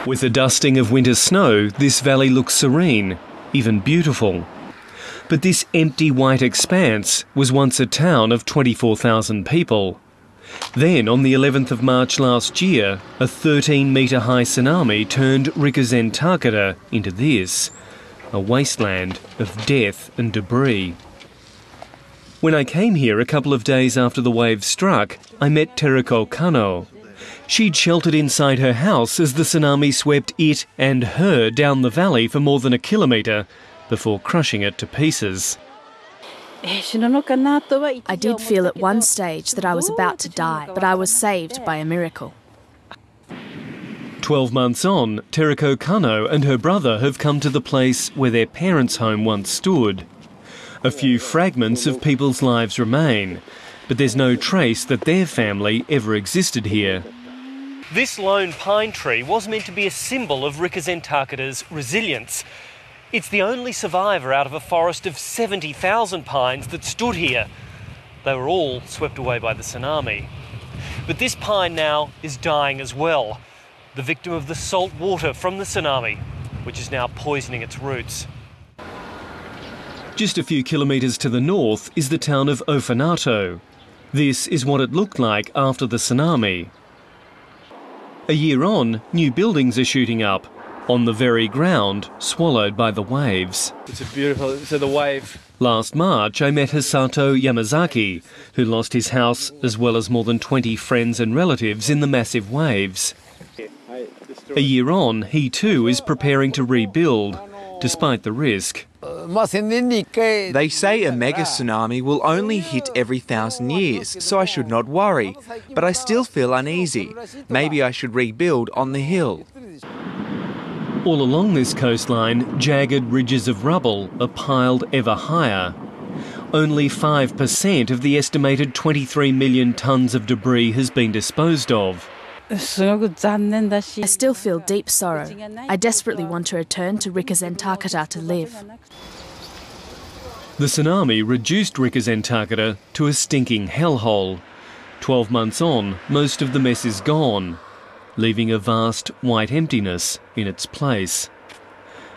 With a dusting of winter snow, this valley looks serene, even beautiful. But this empty white expanse was once a town of 24,000 people. Then, on the 11th of March last year, a 13-metre high tsunami turned Rikuzentakata into this, a wasteland of death and debris. When I came here a couple of days after the wave struck, I met Teriko Kano. She'd sheltered inside her house as the tsunami swept it and her down the valley for more than a kilometre before crushing it to pieces. I did feel at one stage that I was about to die, but I was saved by a miracle. 12 months on, Teriko Kano and her brother have come to the place where their parents' home once stood. A few fragments of people's lives remain, but there's no trace that their family ever existed here. This lone pine tree was meant to be a symbol of Rikuzentakata's resilience. It's the only survivor out of a forest of 70,000 pines that stood here. They were all swept away by the tsunami. But this pine now is dying as well, the victim of the salt water from the tsunami, which is now poisoning its roots. Just a few kilometres to the north is the town of Ofunato. This is what it looked like after the tsunami. A year on, new buildings are shooting up, on the very ground swallowed by the waves. It's a beautiful, the wave. Last March, I met Hisato Yamazaki, who lost his house as well as more than 20 friends and relatives in the massive waves. A year on, he too is preparing to rebuild, despite the risk. They say a mega tsunami will only hit every 1,000 years, so I should not worry. But I still feel uneasy. Maybe I should rebuild on the hill. All along this coastline, jagged ridges of rubble are piled ever higher. Only 5% of the estimated 23 million tonnes of debris has been disposed of. I still feel deep sorrow. I desperately want to return to Rikuzentakata to live. The tsunami reduced Rikuzentakata to a stinking hellhole. 12 months on, most of the mess is gone, leaving a vast white emptiness in its place.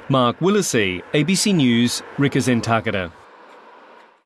Mark Willacy, ABC News, Rikuzentakata.